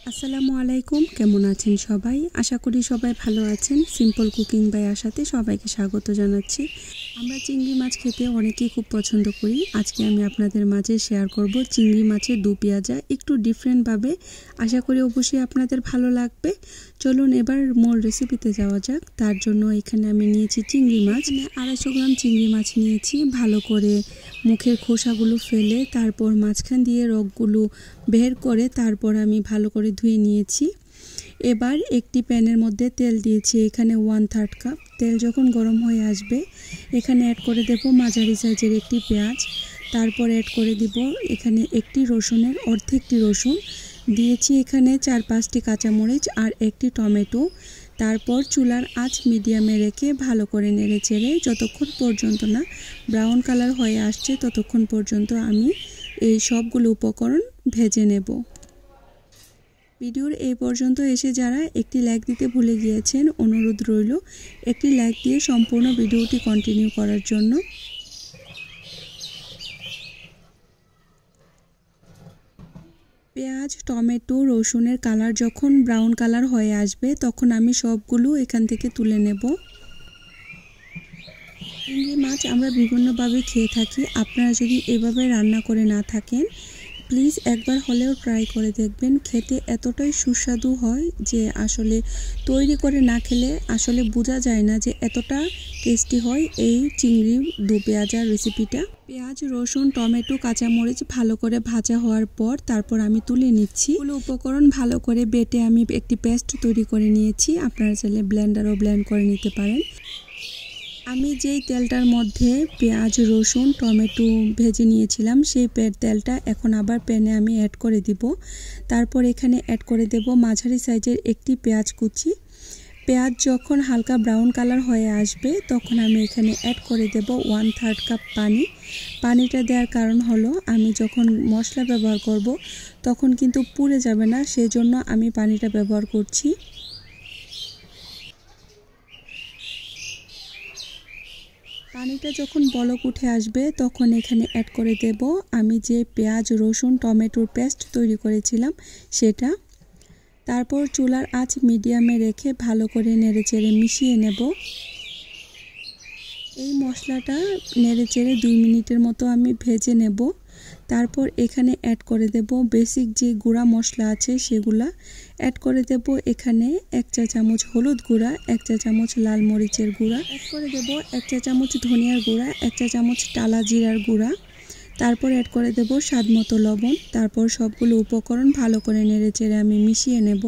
আসসালামু আলাইকুম, কেমন আছেন সবাই? আশা করি সবাই ভালো আছেন। সিম্পল কুকিং বাই আশাতে সবাইকে স্বাগত জানাচ্ছি। আমরা চিংড়ি মাছ খেতে অনেকেই খুব পছন্দ করি। আজকে আমি আপনাদের মাঝে শেয়ার করব চিংড়ি মাছের দু পেঁয়াজা, একটু ডিফারেন্টভাবে। আশা করি অবশ্যই আপনাদের ভালো লাগবে। চলুন এবার মূল রেসিপিতে যাওয়া যাক। তার জন্য এখানে আমি নিয়েছি চিংড়ি মাছ, 250 গ্রাম চিংড়ি মাছ নিয়েছি। ভালো করে মুখের খোসাগুলো ফেলে তারপর মাঝখান দিয়ে রগগুলো বের করে তারপর আমি ভালো করে ধুয়ে নিয়েছি। এবার একটি প্যানের মধ্যে তেল দিয়েছি, এখানে 1/3 কাপ। তেল যখন গরম হয়ে আসবে এখানে অ্যাড করে দেব মাঝারি সাইজের একটি পেঁয়াজ। তারপর অ্যাড করে দিব এখানে একটি রসুনের অর্ধেকটি রসুন দিয়েছি, এখানে 4-5টি কাঁচামরিচ আর একটি টমেটো। তারপর চুলার আঁচ মিডিয়ামে রেখে ভালো করে নেড়ে চেড়ে যতক্ষণ পর্যন্ত না ব্রাউন কালার হয়ে আসছে ততক্ষণ পর্যন্ত আমি এই সবগুলো উপকরণ ভেজে নেব। ভিডিওর এই পর্যন্ত এসে যারা একটি লাইক দিতে ভুলে গিয়েছেন, অনুরোধ রইল একটি লাইক দিয়ে সম্পূর্ণ ভিডিওটি কন্টিনিউ করার জন্য। পেঁয়াজ, টমেটো, রসুনের কালার যখন ব্রাউন কালার হয়ে আসবে তখন আমি সবগুলো এখান থেকে তুলে নেব। চিংড়ি মাছ আমরা বিভিন্নভাবে খেয়ে থাকি। আপনারা যদি এভাবে রান্না করে না থাকেন প্লিজ একবার হলেও ট্রাই করে দেখবেন। খেতে এতটাই সুস্বাদু হয় যে আসলে তৈরি করে না খেলে আসলে বোঝা যায় না যে এতটা টেস্টি হয় এই চিংড়ি দু পেঁয়াজার রেসিপিটা। পেঁয়াজ, রসুন, টমেটো, কাঁচামরিচ ভালো করে ভাজা হওয়ার পর তারপর আমি তুলে নিচ্ছি। পুরো উপকরণ ভালো করে বেটে আমি একটি পেস্ট তৈরি করে নিয়েছি। আপনারা চাইলে ব্লেন্ডারও ব্লেন্ড করে নিতে পারেন। আমি যেই তেলটার মধ্যে পেঁয়াজ, রসুন, টমেটো ভেজে নিয়েছিলাম সেই তেলটা এখন আবার প্যানে আমি অ্যাড করে দিব। তারপর এখানে অ্যাড করে দেব মাঝারি সাইজের একটি পেঁয়াজ কুচি। পেঁয়াজ যখন হালকা ব্রাউন কালার হয়ে আসবে তখন আমি এখানে অ্যাড করে দেব 1/3 কাপ পানি। পানিটা দেওয়ার কারণ হলো আমি যখন মশলা ব্যবহার করব তখন কিন্তু পুড়ে যাবে না, সেজন্য আমি পানিটা ব্যবহার করছি। পানিটা যখন বলক উঠে আসবে তখন এখানে অ্যাড করে দেব আমি যে পেঁয়াজ, রসুন, টমেটোর পেস্ট তৈরি করেছিলাম সেটা। তারপর চুলার আঁচ মিডিয়ামে রেখে ভালো করে নেড়েচেড়ে মিশিয়ে নেব। এই মশলাটা নেড়েচেড়ে 2 মিনিটের মতো আমি ভেজে নেব। তারপর এখানে অ্যাড করে দেব বেসিক যে গুঁড়া মশলা আছে সেগুলা অ্যাড করে দেব। এখানে 1 চা চামচ হলুদ গুঁড়া, 1 চা চামচ লাল মরিচের গুঁড়া, অ্যাড করে দেব 1 চা চামচ ধনিয়ার গুঁড়া, 1 চা চামচ টালা জিরার গুঁড়া। তারপর অ্যাড করে দেব স্বাদমতো লবণ। তারপর সবগুলো উপকরণ ভালো করে নেড়েচেড়ে আমি মিশিয়ে নেব।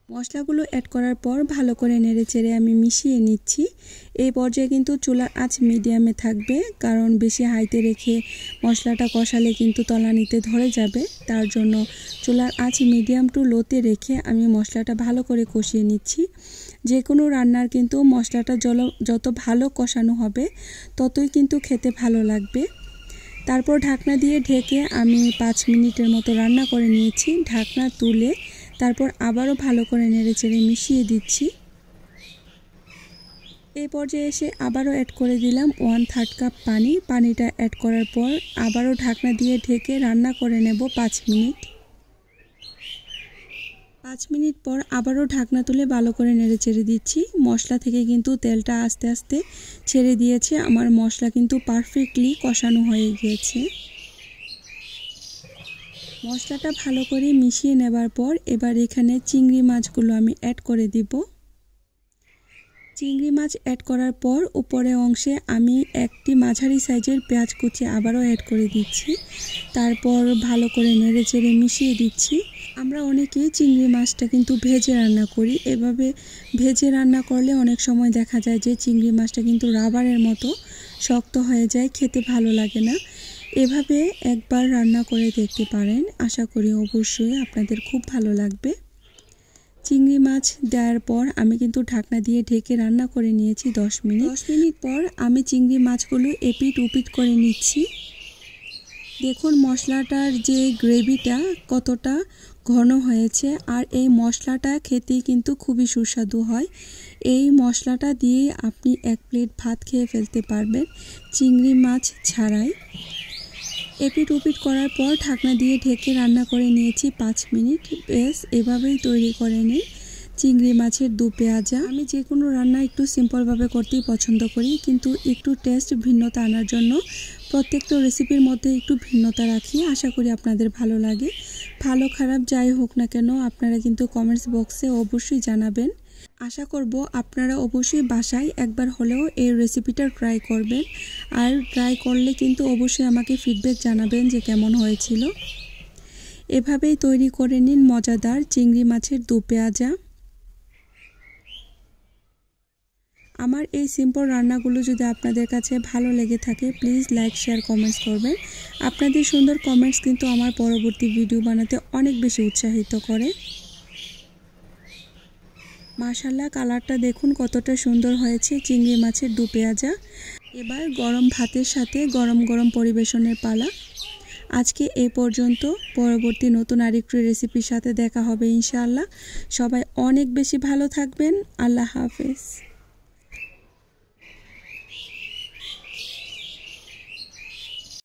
মশলাগুলো অ্যাড করার পর ভালো করে নেড়েচেড়ে আমি মিশিয়ে নিচ্ছি। এই পর্যায়ে কিন্তু চুলার আঁচ মিডিয়ামে থাকবে, কারণ বেশি হাইতে রেখে মশলাটা কষালে কিন্তু তলানিতে ধরে যাবে। তার জন্য চুলার আঁচ মিডিয়াম টু লোতে রেখে আমি মশলাটা ভালো করে কষিয়ে নিচ্ছি। যে কোনো রান্নার কিন্তু মশলাটা যত ভালো কষানো হবে ততই কিন্তু খেতে ভালো লাগবে। তারপর ঢাকনা দিয়ে ঢেকে আমি 5 মিনিটের মতো রান্না করে নিয়েছি। ঢাকনা তুলে তারপর আবারও ভালো করে নেড়েচেড়ে মিশিয়ে দিচ্ছি। এই পর্যায়ে এসে আবারও অ্যাড করে দিলাম 1/3 কাপ পানি। পানিটা অ্যাড করার পর আবারও ঢাকনা দিয়ে ঢেকে রান্না করে নেব 5 মিনিট। 5 মিনিট পর আবারও ঢাকনা তুলে ভালো করে নেড়েচেড়ে দিচ্ছি। মশলা থেকে কিন্তু তেলটা আস্তে আস্তে ছেড়ে দিয়েছে। আমার মশলা কিন্তু পারফেক্টলি কষানো হয়ে গিয়েছে। মশলাটা ভালো করে মিশিয়ে নেবার পর এবার এখানে চিংড়ি মাছগুলো আমি অ্যাড করে দিব। চিংড়ি মাছ অ্যাড করার পর উপরে অংশে আমি একটি মাঝারি সাইজের পেঁয়াজ কুচি আবারও অ্যাড করে দিচ্ছি। তারপর ভালো করে নেড়েচেড়ে মিশিয়ে দিচ্ছি। আমরা অনেকেই চিংড়ি মাছটা কিন্তু ভেজে রান্না করি। এভাবে ভেজে রান্না করলে অনেক সময় দেখা যায় যে চিংড়ি মাছটা কিন্তু রাবারের মতো শক্ত হয়ে যায়, খেতে ভালো লাগে না। এভাবে একবার রান্না করে দেখতে পারেন, আশা করি অবশ্যই আপনাদের খুব ভালো লাগবে। চিংড়ি মাছ দেওয়ার পর আমি কিন্তু ঢাকনা দিয়ে ঢেকে রান্না করে নিয়েছি 10 মিনিট। 10 মিনিট পর আমি চিংড়ি মাছগুলো এপিট উপিট করে নিচ্ছি। দেখুন মশলাটার যে গ্রেভিটা কতটা ঘন হয়েছে। আর এই মশলাটা খেতে কিন্তু খুবই সুস্বাদু হয়। এই মশলাটা দিয়ে আপনি 1 প্লেট ভাত খেয়ে ফেলতে পারবেন চিংড়ি মাছ ছাড়াই। এপিট ওপিট করার পর ঢাকনা দিয়ে ঢেকে রান্না করে নিয়েছি 5 মিনিট। বেশ এভাবেই তৈরি করে নিই চিংড়ি মাছের দু পেঁয়াজা। আমি যে কোনো রান্না একটু সিম্পলভাবে করতেই পছন্দ করি, কিন্তু একটু টেস্ট ভিন্নতা আনার জন্য প্রত্যেকটা রেসিপির মধ্যে একটু ভিন্নতা রাখি। আশা করি আপনাদের ভালো লাগে। ভালো খারাপ যাই হোক না কেন আপনারা কিন্তু কমেন্টস বক্সে অবশ্যই জানাবেন। আশা করব আপনারা অবশ্যই বাসায় একবার হলেও এই রেসিপিটা ট্রাই করবেন। আর ট্রাই করলে কিন্তু অবশ্যই আমাকে ফিডব্যাক জানাবেন যে কেমন হয়েছিল। এভাবেই তৈরি করে নিন মজাদার চিংড়ি মাছের দু পেঁয়াজা। আমার এই সিম্পল রান্নাগুলো যদি আপনাদের কাছে ভালো লেগে থাকে প্লিজ লাইক শেয়ার কমেন্টস করবেন। আপনাদের সুন্দর কমেন্টস কিন্তু আমার পরবর্তী ভিডিও বানাতে অনেক বেশি উৎসাহিত করে। মাশাআল্লাহ, কালারটা দেখুন কতটা সুন্দর হয়েছে চিংড়ি মাছের দু পেঁয়াজা। এবার গরম ভাতের সাথে গরম গরম পরিবেশনের পালা। আজকে এ পর্যন্ত। পরবর্তী নতুন আরেকটি রেসিপির সাথে দেখা হবে ইনশাআল্লাহ। সবাই অনেক বেশি ভালো থাকবেন। আল্লাহ হাফেজ।